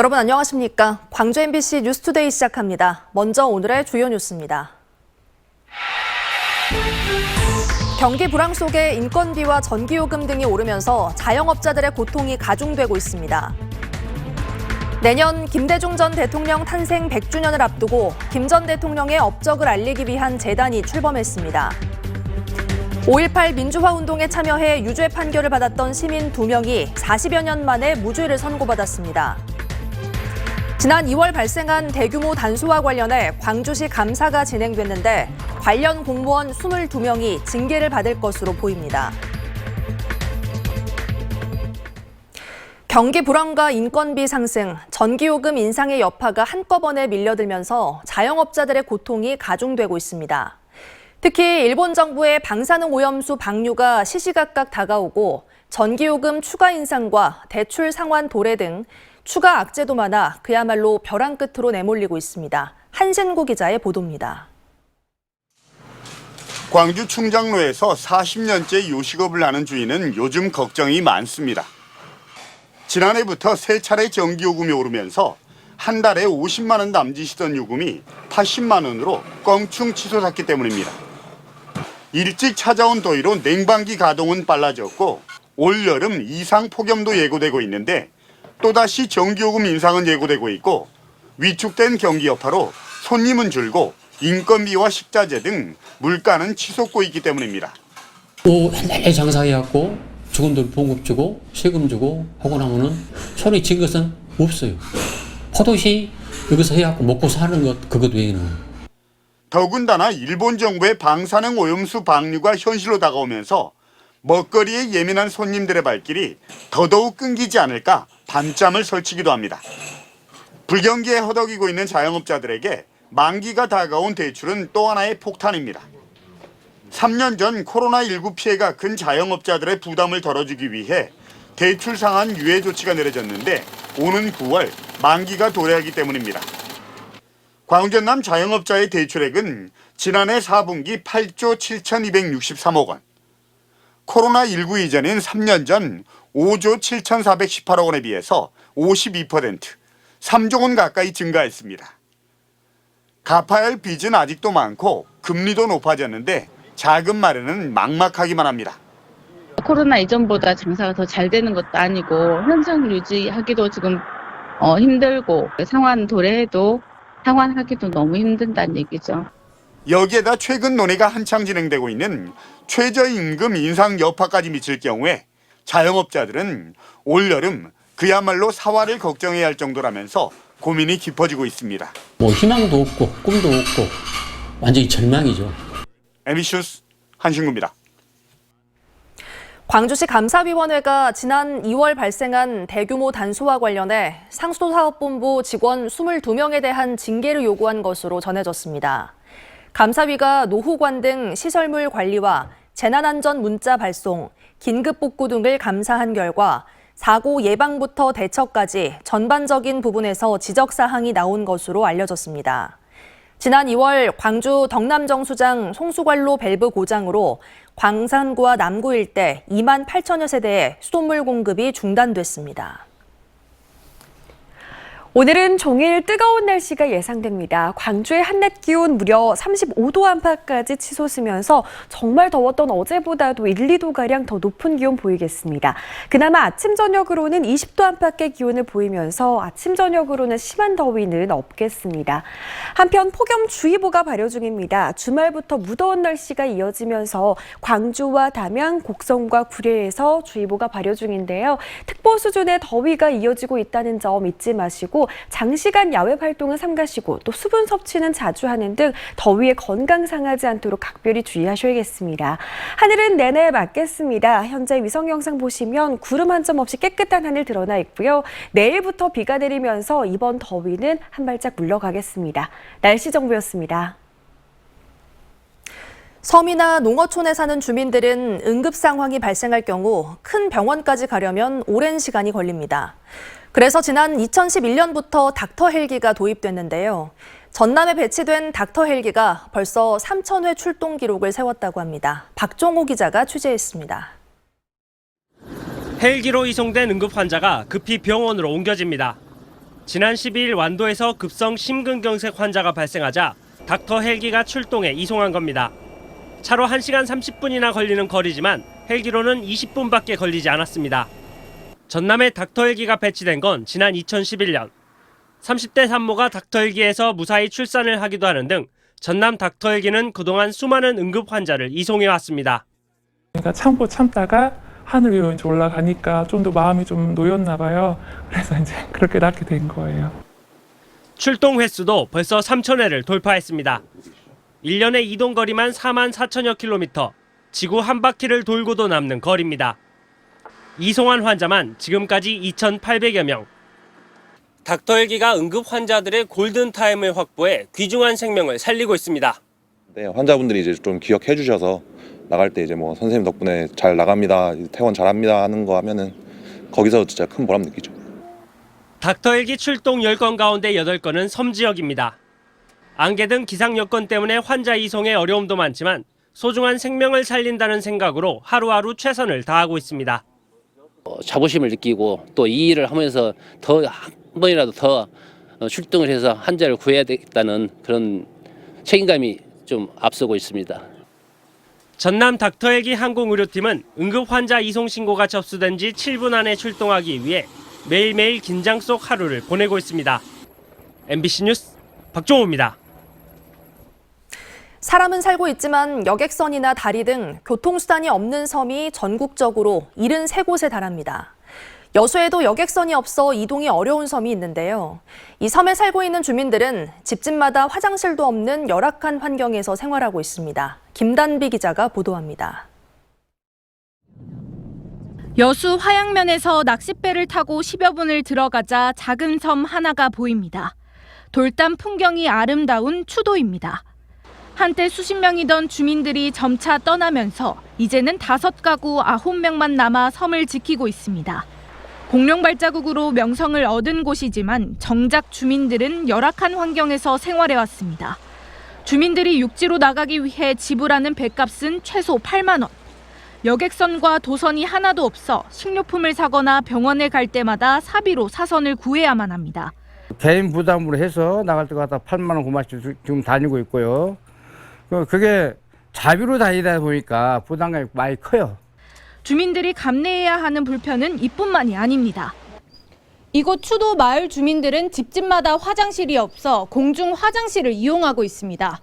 여러분 안녕하십니까? 광주 MBC 뉴스투데이 시작합니다. 먼저 오늘의 주요 뉴스입니다. 경기 불황 속에 인건비와 전기요금 등이 오르면서 자영업자들의 고통이 가중되고 있습니다. 내년 김대중 전 대통령 탄생 100주년을 앞두고 김 전 대통령의 업적을 알리기 위한 재단이 출범했습니다. 5.18 민주화운동에 참여해 유죄 판결을 받았던 시민 2명이 40여 년 만에 무죄를 선고받았습니다. 지난 2월 발생한 대규모 단수와 관련해 광주시 감사가 진행됐는데 관련 공무원 22명이 징계를 받을 것으로 보입니다. 경기 불황과 인건비 상승, 전기요금 인상의 여파가 한꺼번에 밀려들면서 자영업자들의 고통이 가중되고 있습니다. 특히 일본 정부의 방사능 오염수 방류가 시시각각 다가오고 전기요금 추가 인상과 대출 상환 도래 등 추가 악재도 많아 그야말로 벼랑 끝으로 내몰리고 있습니다. 한신구 기자의 보도입니다. 광주 충장로에서 40년째 요식업을 하는 주인은 요즘 걱정이 많습니다. 지난해부터 3차례 전기요금이 오르면서 한 달에 50만 원 남짓이던 요금이 80만 원으로 껑충 치솟았기 때문입니다. 일찍 찾아온 더위로 냉방기 가동은 빨라졌고 올 여름 이상 폭염도 예고되고 있는데 또다시 전기요금 인상은 예고되고 있고 위축된 경기 여파로 손님은 줄고 인건비와 식자재 등 물가는 치솟고 있기 때문입니다. 또 옛날에 장사해갖고 직원들 봉급 주고 세금 주고 하고 나면은 손에 쥔 것은 없어요. 포도시 여기서 해갖고 먹고 사는 것 그것 외에는. 더군다나 일본 정부의 방사능 오염수 방류가 현실로 다가오면서 먹거리에 예민한 손님들의 발길이 더더욱 끊기지 않을까 밤잠을 설치기도 합니다. 불경기에 허덕이고 있는 자영업자들에게 만기가 다가온 대출은 또 하나의 폭탄입니다. 3년 전 코로나19 피해가 큰 자영업자들의 부담을 덜어주기 위해 대출 상한 유예 조치가 내려졌는데 오는 9월 만기가 도래하기 때문입니다. 광전남 자영업자의 대출액은 지난해 4분기 8조 7,263억 원, 코로나19 이전인 3년 전 5조 7,418억 원에 비해서 52%, 3조 원 가까이 증가했습니다. 갚아야 할 빚은 아직도 많고 금리도 높아졌는데 자금 마련은 막막하기만 합니다. 코로나 이전보다 장사가 더 잘 되는 것도 아니고 현상 유지하기도 지금 힘들고 상환 도래해도 상환하기도 너무 힘든다는 얘기죠. 여기에다 최근 논의가 한창 진행되고 있는 최저임금 인상 여파까지 미칠 경우에 자영업자들은 올여름 그야말로 사활을 걱정해야 할 정도라면서 고민이 깊어지고 있습니다. 희망도 없고 꿈도 없고 완전히 절망이죠. MBC 뉴스 한신구입니다. 광주시 감사위원회가 지난 2월 발생한 대규모 단수와 관련해 상수도사업본부 직원 22명에 대한 징계를 요구한 것으로 전해졌습니다. 감사위가 노후관 등 시설물 관리와 재난안전 문자 발송, 긴급복구 등을 감사한 결과 사고 예방부터 대처까지 전반적인 부분에서 지적사항이 나온 것으로 알려졌습니다. 지난 2월 광주 덕남정수장 송수관로 밸브 고장으로 광산구와 남구 일대 2만 8천여 세대에 수돗물 공급이 중단됐습니다. 오늘은 종일 뜨거운 날씨가 예상됩니다. 광주의 한낮 기온 무려 35도 안팎까지 치솟으면서 정말 더웠던 어제보다도 1, 2도가량 더 높은 기온 보이겠습니다. 그나마 아침 저녁으로는 20도 안팎의 기온을 보이면서 아침 저녁으로는 심한 더위는 없겠습니다. 한편 폭염주의보가 발효 중입니다. 주말부터 무더운 날씨가 이어지면서 광주와 담양, 곡성과 구례에서 주의보가 발효 중인데요. 특보 수준의 더위가 이어지고 있다는 점 잊지 마시고 장시간 야외 활동은 삼가시고 또 수분 섭취는 자주 하는 등 더위에 건강 상하지 않도록 각별히 주의하셔야겠습니다. 하늘은 내내 맑겠습니다. 현재 위성 영상 보시면 구름 한 점 없이 깨끗한 하늘 드러나 있고요. 내일부터 비가 내리면서 이번 더위는 한 발짝 물러가겠습니다. 날씨 정보였습니다. 섬이나 농어촌에 사는 주민들은 응급 상황이 발생할 경우 큰 병원까지 가려면 오랜 시간이 걸립니다. 그래서 지난 2011년부터 닥터 헬기가 도입됐는데요. 전남에 배치된 닥터 헬기가 벌써 3,000회 출동 기록을 세웠다고 합니다. 박종호 기자가 취재했습니다. 헬기로 이송된 응급 환자가 급히 병원으로 옮겨집니다. 지난 12일 완도에서 급성 심근경색 환자가 발생하자 닥터 헬기가 출동해 이송한 겁니다. 차로 1시간 30분이나 걸리는 거리지만 헬기로는 20분밖에 걸리지 않았습니다. 전남에 닥터 헬기가 배치된 건 지난 2011년. 30대 산모가 닥터 헬기에서 무사히 출산을 하기도 하는 등 전남 닥터 헬기는 그동안 수많은 응급 환자를 이송해 왔습니다. 그러니까 참다가 하늘 위로 이제 올라가니까 좀 더 마음이 좀 놓였나 봐요. 그래서 이제 그렇게 낳게 된 거예요. 출동 횟수도 벌써 3,000회를 돌파했습니다. 1년의 이동 거리만 44,000여 킬로미터, 지구 한 바퀴를 돌고도 남는 거리입니다. 이송한 환자만 지금까지 2,800여 명. 닥터 헬기가 응급 환자들의 골든타임을 확보해 귀중한 생명을 살리고 있습니다. 네, 환자분들이 이제 좀 기억해 주셔서 나갈 때 이제 뭐 선생님 덕분에 잘 나갑니다, 퇴원 잘합니다 하는 거 하면은 거기서 진짜 큰 보람 느끼죠. 닥터 헬기 출동 10건 가운데 8건은 섬 지역입니다. 안개 등 기상 여건 때문에 환자 이송에 어려움도 많지만 소중한 생명을 살린다는 생각으로 하루하루 최선을 다하고 있습니다. 자부심을 느끼고 또 이 일을 하면서 더 한 번이라도 더 출동을 해서 환자를 구해야 되겠다는 그런 책임감이 좀 앞서고 있습니다. 전남 닥터 헬기 항공의료팀은 응급 환자 이송 신고가 접수된 지 7분 안에 출동하기 위해 매일매일 긴장 속 하루를 보내고 있습니다. MBC 뉴스 박종호입니다. 사람은 살고 있지만 여객선이나 다리 등 교통수단이 없는 섬이 전국적으로 73곳에 달합니다. 여수에도 여객선이 없어 이동이 어려운 섬이 있는데요. 이 섬에 살고 있는 주민들은 집집마다 화장실도 없는 열악한 환경에서 생활하고 있습니다. 김단비 기자가 보도합니다. 여수 화양면에서 낚싯배를 타고 10여 분을 들어가자 작은 섬 하나가 보입니다. 돌담 풍경이 아름다운 추도입니다. 한때 수십 명이던 주민들이 점차 떠나면서 이제는 5가구 9명만 남아 섬을 지키고 있습니다. 공룡 발자국으로 명성을 얻은 곳이지만 정작 주민들은 열악한 환경에서 생활해왔습니다. 주민들이 육지로 나가기 위해 지불하는 배값은 최소 8만 원. 여객선과 도선이 하나도 없어 식료품을 사거나 병원에 갈 때마다 사비로 사선을 구해야만 합니다. 개인 부담으로 해서 나갈 때 갖다 8만 원, 9만 원씩 지금 다니고 있고요. 그게 자비로 다니다 보니까 부담감이 많이 커요. 주민들이 감내해야 하는 불편은 이뿐만이 아닙니다. 이곳 추도 마을 주민들은 집집마다 화장실이 없어 공중 화장실을 이용하고 있습니다.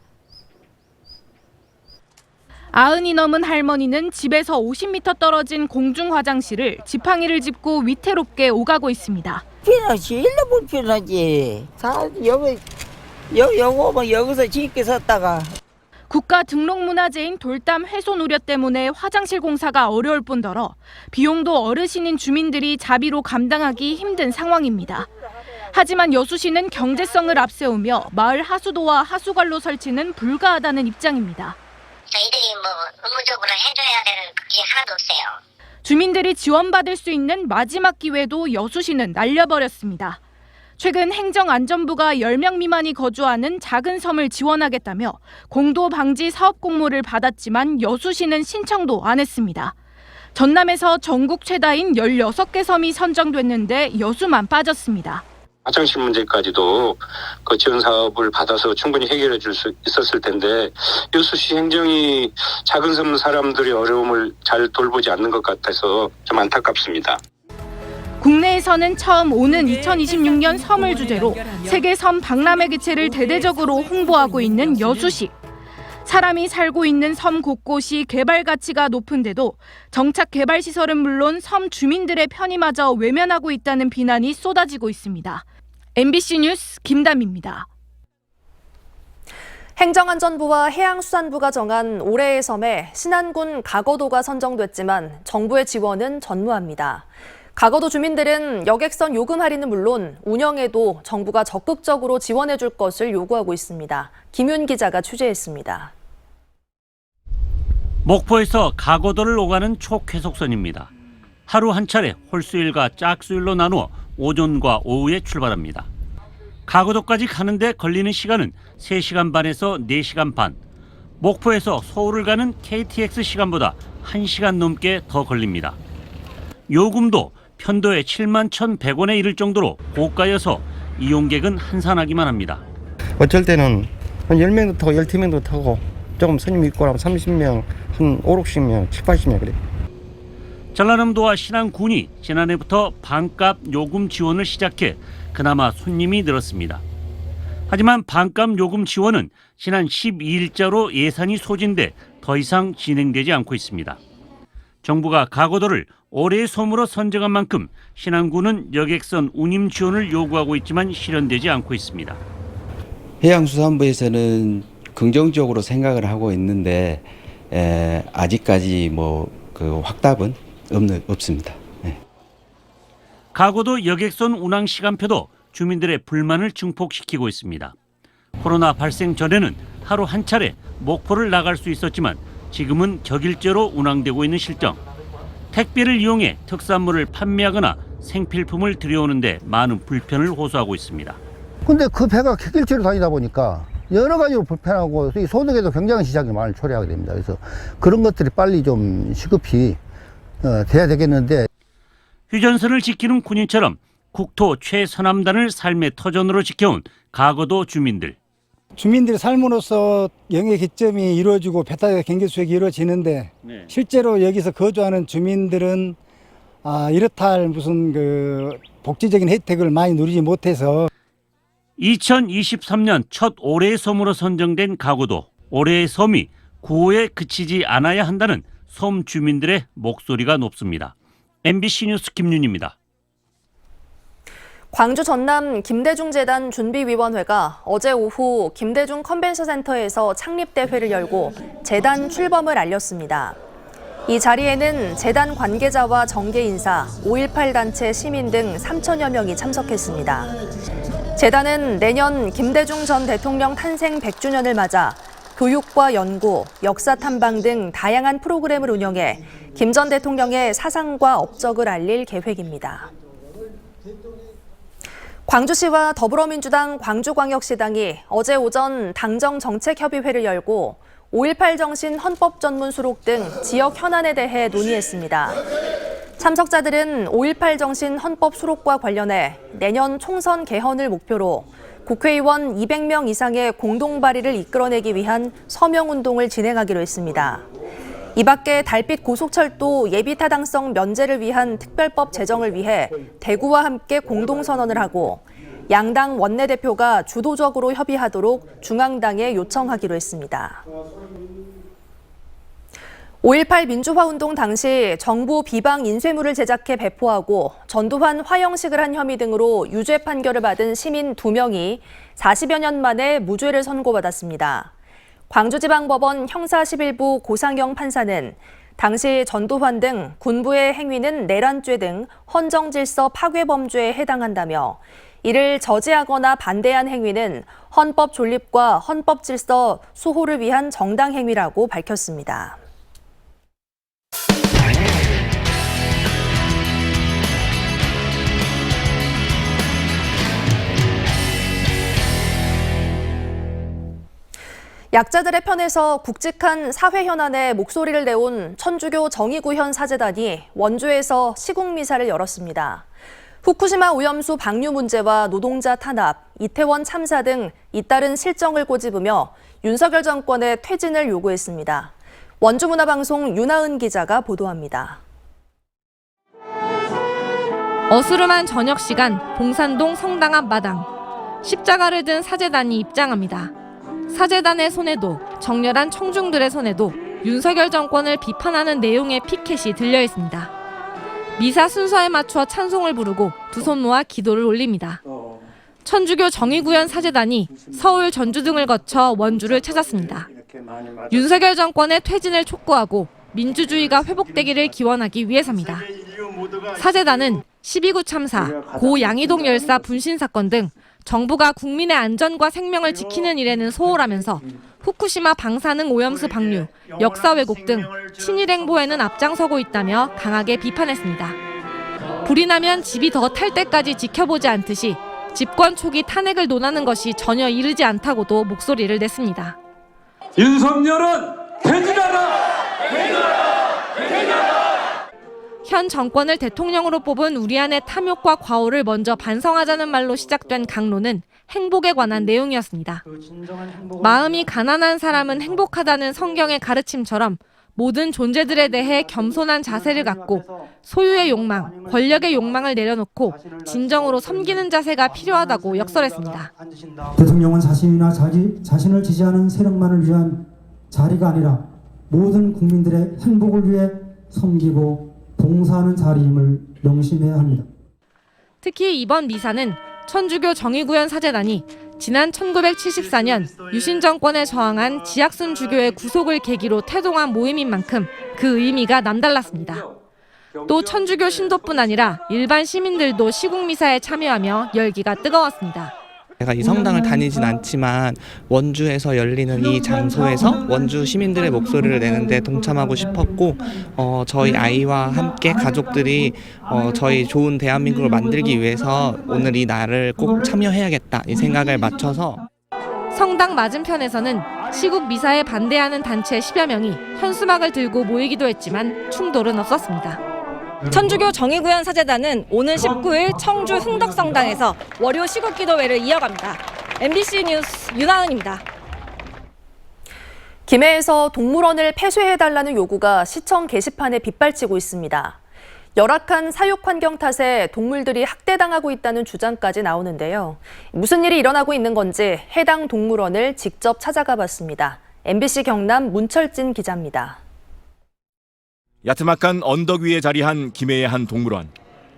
90이 넘은 할머니는 집에서 50m 떨어진 공중 화장실을 지팡이를 짚고 위태롭게 오가고 있습니다. 편하지, 일로 불편하지. 여기서 짓게 섰다가. 국가 등록문화재인 돌담 훼손 우려 때문에 화장실 공사가 어려울 뿐더러 비용도 어르신인 주민들이 자비로 감당하기 힘든 상황입니다. 하지만 여수시는 경제성을 앞세우며 마을 하수도와 하수관로 설치는 불가하다는 입장입니다. 저희들이 의무적으로 해줘야 되는 게 하나도 없어요. 주민들이 지원받을 수 있는 마지막 기회도 여수시는 날려버렸습니다. 최근 행정안전부가 10명 미만이 거주하는 작은 섬을 지원하겠다며 공도 방지 사업 공모를 받았지만 여수시는 신청도 안 했습니다. 전남에서 전국 최다인 16개 섬이 선정됐는데 여수만 빠졌습니다. 화장실 문제까지도 그 지원 사업을 받아서 충분히 해결해 줄 수 있었을 텐데 여수시 행정이 작은 섬 사람들의 어려움을 잘 돌보지 않는 것 같아서 좀 안타깝습니다. 국내에서는 처음 오는 2026년 섬을 주제로 세계 섬 박람회 개최를 대대적으로 홍보하고 있는 여수시. 사람이 살고 있는 섬 곳곳이 개발 가치가 높은데도 정착 개발 시설은 물론 섬 주민들의 편의마저 외면하고 있다는 비난이 쏟아지고 있습니다. MBC 뉴스 김담입니다. 행정안전부와 해양수산부가 정한 올해의 섬에 신안군 가거도가 선정됐지만 정부의 지원은 전무합니다. 가거도 주민들은 여객선 요금 할인은 물론 운영에도 정부가 적극적으로 지원해 줄 것을 요구하고 있습니다. 김윤 기자가 취재했습니다. 목포에서 가거도를 오가는 초쾌속선입니다. 하루 한 차례 홀수일과 짝수일로 나누어 오전과 오후에 출발합니다. 가거도까지 가는데 걸리는 시간은 3시간 반에서 4시간 반. 목포에서 서울을 가는 KTX 시간보다 1시간 넘게 더 걸립니다. 요금도 편도에 71,100원에 이를 정도로 고가여서 이용객은 한산하기만 합니다. 어쩔 때는 한 10명도 타고 12명도 타고 조금 손님 있고 하면 30명, 한 5, 60명, 7, 80명 그래. 전라남도와 신안군이 지난해부터 반값 요금 지원을 시작해 그나마 손님이 늘었습니다. 하지만 반값 요금 지원은 지난 12일자로 예산이 소진돼 더 이상 진행되지 않고 있습니다. 정부가 가거도를 올해의 솜으로 선정한 만큼 신안군은 여객선 운임 지원을 요구하고 있지만 실현되지 않고 있습니다. 해양수산부에서는 긍정적으로 생각을 하고 있는데 아직까지 그 확답은 없습니다. 네. 가거도 여객선 운항 시간표도 주민들의 불만을 증폭시키고 있습니다. 코로나 발생 전에는 하루 한 차례 목포를 나갈 수 있었지만 지금은 격일제로 운항되고 있는 실정. 택배를 이용해 특산물을 판매하거나 생필품을 들여오는데 많은 불편을 호소하고 있습니다. 근데 그 배가 객일제로 다니다 보니까 여러 가지로 불편하고 소득에도 굉장히 지장이 많이 초래하게 됩니다. 그래서 그런 것들이 빨리 좀 시급히 돼야 되겠는데. 휴전선을 지키는 군인처럼 국토 최서남단을 삶의 터전으로 지켜온 가거도 주민들. 주민들의 삶으로서 영의 기점이 이루어지고 배타적 경제 수익이 이루어지는데 실제로 여기서 거주하는 주민들은 이렇다 할 무슨 그 복지적인 혜택을 많이 누리지 못해서 2023년 첫 올해의 섬으로 선정된 가거도. 올해의 섬이 구호에 그치지 않아야 한다는 섬 주민들의 목소리가 높습니다. MBC 뉴스 김윤입니다. 광주 전남 김대중재단 준비위원회가 어제 오후 김대중 컨벤션센터에서 창립대회를 열고 재단 출범을 알렸습니다. 이 자리에는 재단 관계자와 정계 인사, 5.18 단체 시민 등 3천여 명이 참석했습니다. 재단은 내년 김대중 전 대통령 탄생 100주년을 맞아 교육과 연구, 역사 탐방 등 다양한 프로그램을 운영해 김 전 대통령의 사상과 업적을 알릴 계획입니다. 광주시와 더불어민주당 광주광역시당이 어제 오전 당정정책협의회를 열고 5.18 정신 헌법 전문 수록 등 지역 현안에 대해 논의했습니다. 참석자들은 5.18 정신 헌법 수록과 관련해 내년 총선 개헌을 목표로 국회의원 200명 이상의 공동 발의를 이끌어내기 위한 서명운동을 진행하기로 했습니다. 이 밖에 달빛 고속철도 예비 타당성 면제를 위한 특별법 제정을 위해 대구와 함께 공동선언을 하고 양당 원내대표가 주도적으로 협의하도록 중앙당에 요청하기로 했습니다. 5.18 민주화운동 당시 정부 비방 인쇄물을 제작해 배포하고 전두환 화형식을 한 혐의 등으로 유죄 판결을 받은 시민 2명이 40여 년 만에 무죄를 선고받았습니다. 광주지방법원 형사 11부 고상영 판사는 당시 전두환 등 군부의 행위는 내란죄 등 헌정질서 파괴범죄에 해당한다며 이를 저지하거나 반대한 행위는 헌법 존립과 헌법질서 수호를 위한 정당 행위라고 밝혔습니다. 약자들의 편에서 굵직한 사회 현안에 목소리를 내온 천주교 정의구현 사제단이 원주에서 시국미사를 열었습니다. 후쿠시마 오염수 방류 문제와 노동자 탄압, 이태원 참사 등 잇따른 실정을 꼬집으며 윤석열 정권의 퇴진을 요구했습니다. 원주문화방송 윤하은 기자가 보도합니다. 어스름한 저녁 시간 봉산동 성당 앞 마당. 십자가를 든 사제단이 입장합니다. 사제단의 손에도 정렬한 청중들의 손에도 윤석열 정권을 비판하는 내용의 피켓이 들려 있습니다. 미사 순서에 맞춰 찬송을 부르고 두 손 모아 기도를 올립니다. 천주교 정의구현 사제단이 서울, 전주 등을 거쳐 원주를 찾았습니다. 윤석열 정권의 퇴진을 촉구하고 민주주의가 회복되기를 기원하기 위해서입니다. 사제단은 12구 참사, 고 양이동 열사 분신 사건 등 정부가 국민의 안전과 생명을 지키는 일에는 소홀하면서 후쿠시마 방사능 오염수 방류, 역사 왜곡 등 친일 행보에는 앞장서고 있다며 강하게 비판했습니다. 불이 나면 집이 더 탈 때까지 지켜보지 않듯이 집권 초기 탄핵을 논하는 것이 전혀 이르지 않다고도 목소리를 냈습니다. 윤석열은 퇴진하라! 퇴진하라! 퇴진하라! 현 정권을 대통령으로 뽑은 우리 안의 탐욕과 과오를 먼저 반성하자는 말로 시작된 강론은 행복에 관한 내용이었습니다. 마음이 가난한 사람은 행복하다는 성경의 가르침처럼 모든 존재들에 대해 겸손한 자세를 갖고 소유의 욕망, 권력의 욕망을 내려놓고 진정으로 섬기는 자세가 필요하다고 역설했습니다. 대통령은 자신이나 자신을 지지하는 세력만을 위한 자리가 아니라 모든 국민들의 행복을 위해 섬기고 봉사하는 자리임을 명심해야 합니다. 특히 이번 미사는 천주교 정의구현 사제단이 지난 1974년 유신 정권에 저항한 지학순 주교의 구속을 계기로 태동한 모임인 만큼 그 의미가 남달랐습니다. 또 천주교 신도뿐 아니라 일반 시민들도 시국 미사에 참여하며 열기가 뜨거웠습니다. 제가 이 성당을 다니진 않지만 원주에서 열리는 이 장소에서 원주 시민들의 목소리를 내는데 동참하고 싶었고 저희 아이와 함께 가족들이 저희 좋은 대한민국을 만들기 위해서 오늘 이 날을 꼭 참여해야겠다 이 생각을 맞춰서 성당 맞은편에서는 시국 미사에 반대하는 단체 10여 명이 현수막을 들고 모이기도 했지만 충돌은 없었습니다. 천주교 정의구현 사제단은 오는 19일 청주 흥덕성당에서 월요 시국기도회를 이어갑니다. MBC 뉴스 윤하은입니다. 김해에서 동물원을 폐쇄해달라는 요구가 시청 게시판에 빗발치고 있습니다. 열악한 사육 환경 탓에 동물들이 학대당하고 있다는 주장까지 나오는데요. 무슨 일이 일어나고 있는 건지 해당 동물원을 직접 찾아가 봤습니다. MBC 경남 문철진 기자입니다. 야트막한 언덕 위에 자리한 김해의 한 동물원.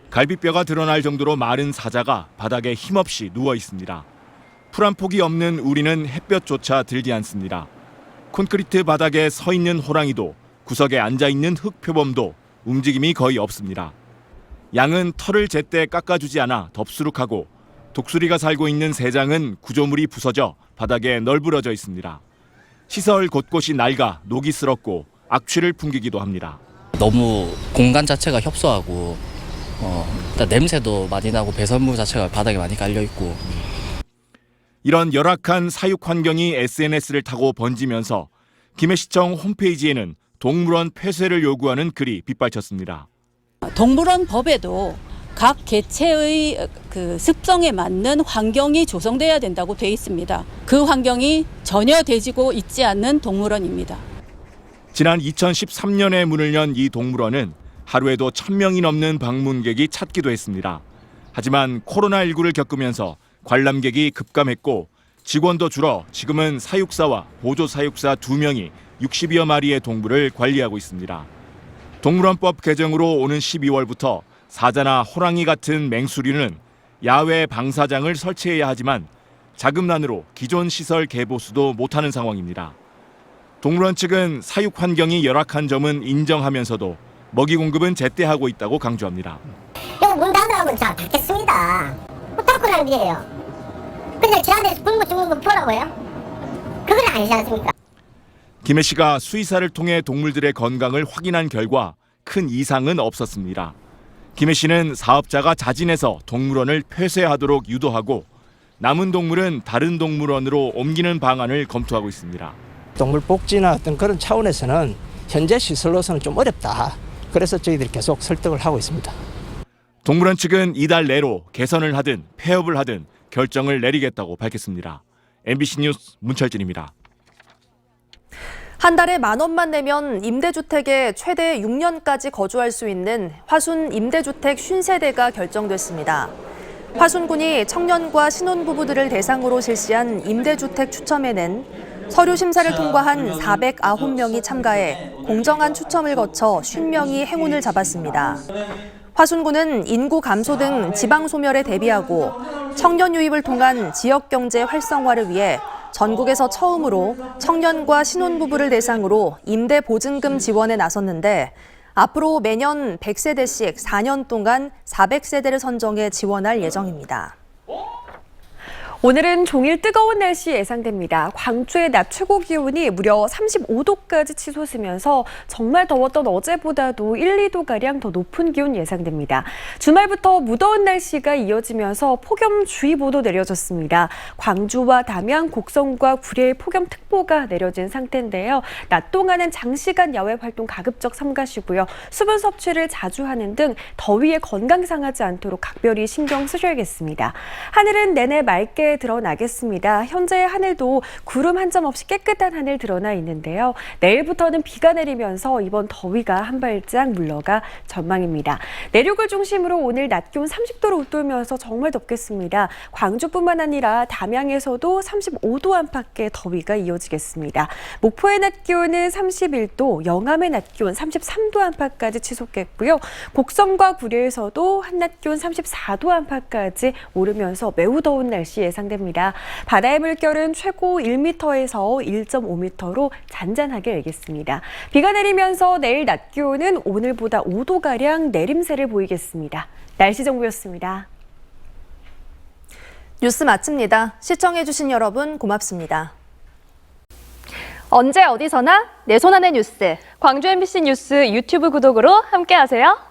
갈비뼈가 드러날 정도로 마른 사자가 바닥에 힘없이 누워 있습니다. 풀 한 폭이 없는 우리는 햇볕조차 들지 않습니다. 콘크리트 바닥에 서 있는 호랑이도 구석에 앉아 있는 흑표범도 움직임이 거의 없습니다. 양은 털을 제때 깎아주지 않아 덥수룩하고 독수리가 살고 있는 새장은 구조물이 부서져 바닥에 널브러져 있습니다. 시설 곳곳이 낡아 녹이 슬었고 악취를 풍기기도 합니다. 너무 공간 자체가 협소하고 일단 냄새도 많이 나고 배설물 자체가 바닥에 많이 깔려 있고 이런 열악한 사육 환경이 SNS를 타고 번지면서 김해시청 홈페이지에는 동물원 폐쇄를 요구하는 글이 빗발쳤습니다. 동물원 법에도 각 개체의 그 습성에 맞는 환경이 조성돼야 된다고 돼 있습니다. 그 환경이 전혀 되지고 있지 않는 동물원입니다. 지난 2013년에 문을 연 이 동물원은 하루에도 1000명이 넘는 방문객이 찾기도 했습니다. 하지만 코로나19를 겪으면서 관람객이 급감했고 직원도 줄어 지금은 사육사와 보조사육사 2명이 60여 마리의 동물을 관리하고 있습니다. 동물원법 개정으로 오는 12월부터 사자나 호랑이 같은 맹수류는 야외 방사장을 설치해야 하지만 자금난으로 기존 시설 개보수도 못하는 상황입니다. 동물원 측은 사육 환경이 열악한 점은 인정하면서도 먹이 공급은 제때 하고 있다고 강조합니다. 여기 문 닫으라고 자 닫겠습니다. 못 닫고 난 뒤에요. 근데 제한해서 굶고 죽는 거 보라고요? 그건 아니지 않습니까? 김해 씨가 수의사를 통해 동물들의 건강을 확인한 결과 큰 이상은 없었습니다. 김해 씨는 사업자가 자진해서 동물원을 폐쇄하도록 유도하고 남은 동물은 다른 동물원으로 옮기는 방안을 검토하고 있습니다. 동물 복지나 어떤 그런 차원에서는 현재 시설로서는 좀 어렵다. 그래서 저희들이 계속 설득을 하고 있습니다. 동물원 측은 이달 내로 개선을 하든 폐업을 하든 결정을 내리겠다고 밝혔습니다. MBC 뉴스 문철진입니다. 한 달에 10,000원만 내면 임대주택에 최대 6년까지 거주할 수 있는 화순 임대주택 50세대가 결정됐습니다. 화순군이 청년과 신혼부부들을 대상으로 실시한 임대주택 추첨에는 서류 심사를 통과한 409명이 참가해 공정한 추첨을 거쳐 50명이 행운을 잡았습니다. 화순군은 인구 감소 등 지방 소멸에 대비하고 청년 유입을 통한 지역 경제 활성화를 위해 전국에서 처음으로 청년과 신혼부부를 대상으로 임대 보증금 지원에 나섰는데 앞으로 매년 100세대씩 4년 동안 400세대를 선정해 지원할 예정입니다. 오늘은 종일 뜨거운 날씨 예상됩니다. 광주의 낮 최고 기온이 무려 35도까지 치솟으면서 정말 더웠던 어제보다도 1, 2도가량 더 높은 기온 예상됩니다. 주말부터 무더운 날씨가 이어지면서 폭염주의보도 내려졌습니다. 광주와 담양, 곡성과 구례에 폭염특보가 내려진 상태인데요. 낮 동안은 장시간 야외 활동 가급적 삼가시고요. 수분 섭취를 자주 하는 등 더위에 건강 상하지 않도록 각별히 신경 쓰셔야겠습니다. 하늘은 내내 맑게 드러나겠습니다. 현재 하늘도 구름 한 점 없이 깨끗한 하늘 드러나 있는데요. 내일부터는 비가 내리면서 이번 더위가 한 발짝 물러가 전망입니다. 내륙을 중심으로 오늘 낮 기온 30도를 웃돌면서 정말 덥겠습니다. 광주뿐만 아니라 담양에서도 35도 안팎의 더위가 이어지겠습니다. 목포의 낮 기온은 31도, 영암의 낮 기온 33도 안팎까지 치솟겠고요. 곡성과 구례에서도 한낮 기온 34도 안팎까지 오르면서 매우 더운 날씨 예상됩니다. 바다의 물결은 최고 1m에서 1.5m로 잔잔하게 일겠습니다. 비가 내리면서 내일 낮 기온은 오늘보다 5도가량 내림세를 보이겠습니다. 날씨 정보였습니다. 뉴스 마칩니다. 시청해주신 여러분 고맙습니다. 언제 어디서나 내 손 안의 뉴스. 광주 MBC 뉴스 유튜브 구독으로 함께하세요.